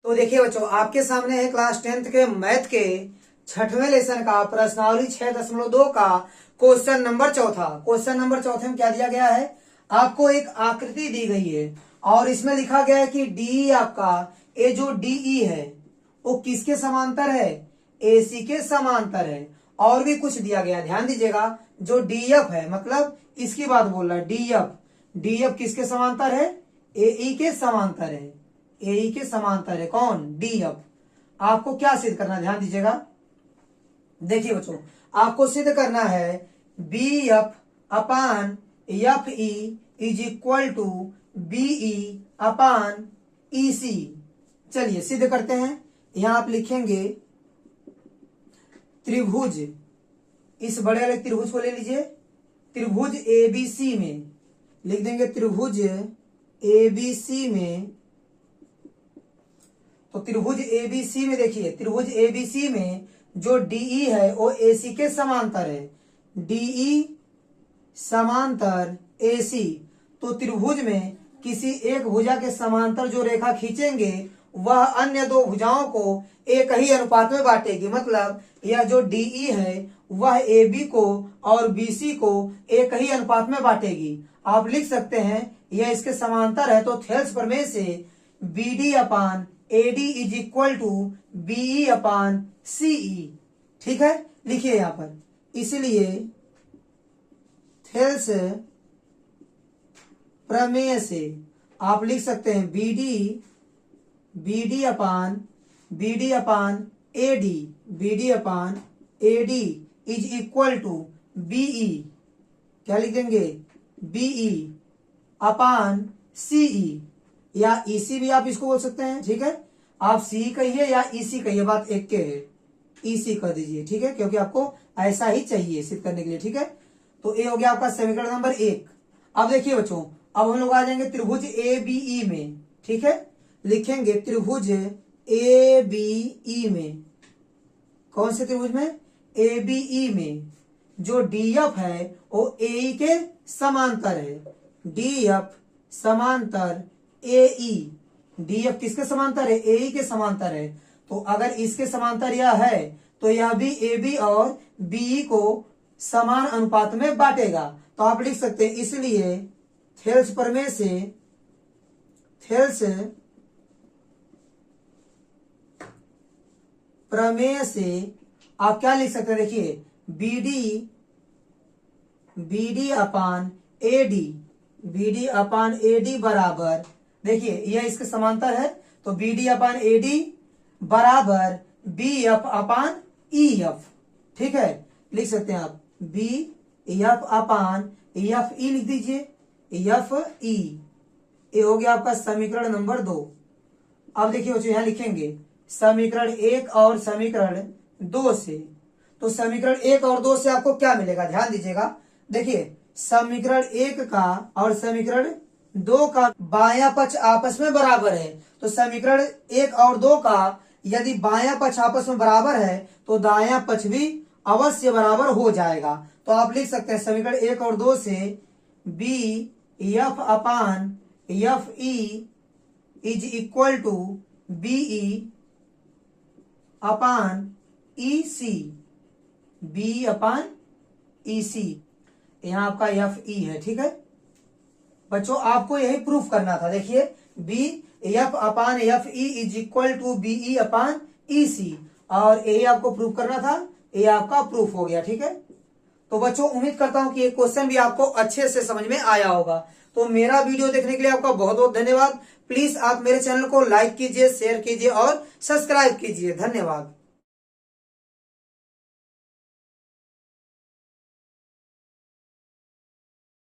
तो देखिए बच्चों, आपके सामने है क्लास 10th के मैथ के 6वें लेसन का प्रश्नावली 6.2 का क्वेश्चन नंबर चौथा। क्वेश्चन नंबर चौथे में क्या दिया गया है, आपको एक आकृति दी गई है और इसमें लिखा गया है कि डी आपका ये जो डीई है वो किसके समांतर है, एसी के समांतर है। और भी कुछ दिया गया, ध्यान दीजिएगा, जो डीएफ है मतलब इसकी बात बोल रहा है, डीएफ किसके समांतर है, एई के समांतर है, एई के समांतर है कौन, डीएफ। आपको क्या सिद्ध करना, ध्यान दीजिएगा, देखिए बच्चों, आपको सिद्ध करना है B F upon F E is equal to BE upon EC. चलिए सिद्ध करते हैं। यहां आप लिखेंगे त्रिभुज, इस बड़े वाले त्रिभुज को ले लीजिए, त्रिभुज एबीसी में लिख देंगे, त्रिभुज एबीसी में। तो त्रिभुज एबीसी में देखिए, त्रिभुज एबीसी में जो डीई है वो एसी के समांतर है, डीई समांतर एसी। तो त्रिभुज में किसी एक भुजा के समांतर जो रेखा खींचेंगे वह अन्य दो भुजाओं को एक ही अनुपात में बांटेगी। मतलब यह जो डीई है वह AB को और BC को एक ही अनुपात में बांटेगी। आप लिख सकते हैं यह इसके समांतर है, तो थेल्स प्रमेय से BD upon AD is equal to BE upon CE। ठीक है, लिखिए यहां पर, इसलिए थेल्स प्रमेय से आप लिख सकते हैं BD upon AD is equal to BE, क्या लिख देंगे, BE अपान CE, या EC भी आप इसको बोल सकते हैं। ठीक है, आप CE कहिए या EC कहिए, बात एक के है, EC कर दीजिए। ठीक है, क्योंकि आपको ऐसा ही चाहिए सिद्ध करने के लिए। ठीक है, तो ये हो गया आपका समीकरण नंबर 1। अब देखिए बच्चों, अब हम लोग आ जाएंगे त्रिभुज ABE में। ठीक है, लिखेंगे त्रिभुज ABE में, कौन से त्रिभुज में, ABE में जो DF है वो AE के समांतर है, DF समांतर AE। DF किसके समांतर है, AE के समांतर है। तो अगर इसके समांतर यह है तो यह भी AB और BE को समान अनुपात में बांटेगा। तो आप लिख सकते हैं, इसलिए थेल्स प्रमेय से, थेल्स प्रमेय से आप क्या लिख सकते हैं, देखिए BD अपान AD बराबर, देखिए यह इसके समांतर है, तो BD अपान AD बराबर BF अपान EF। ठीक है, लिख सकते हैं आप BF अपान FE लिख दीजिए, FE। ये हो गया आपका समीकरण नंबर 2। अब देखिए बच्चों, यहां लिखेंगे समीकरण 1 और समीकरण 2 से। तो समीकरण 1 और 2 से आपको क्या मिलेगा, ध्यान दीजिएगा, देखिए समीकरण 1 का और समीकरण 2 का बायां पक्ष आपस में बराबर है। तो समीकरण 1 और 2 का यदि बायां पक्ष आपस में बराबर है तो दायां पक्ष भी अवश्य बराबर हो जाएगा। तो आप लिख सकते हैं समीकरण 1 और 2 से BF upon FE is equal to BE upon EC, BE upon EC। यहां आपका FE है। ठीक है बच्चों, आपको यही प्रूफ करना था। देखिए BF upon FE is equal to BE upon EC, और यही आपको प्रूफ करना था, ये आपका प्रूफ हो गया। ठीक है, तो बच्चों उम्मीद करता हूं कि ये क्वेश्चन भी आपको अच्छे से समझ में आया होगा। तो मेरा वीडियो देखने के लिए आपका बहुत बहुत धन्यवाद। प्लीज आप मेरे चैनल को लाइक कीजिए, शेयर कीजिए और सब्सक्राइब कीजिए। धन्यवाद।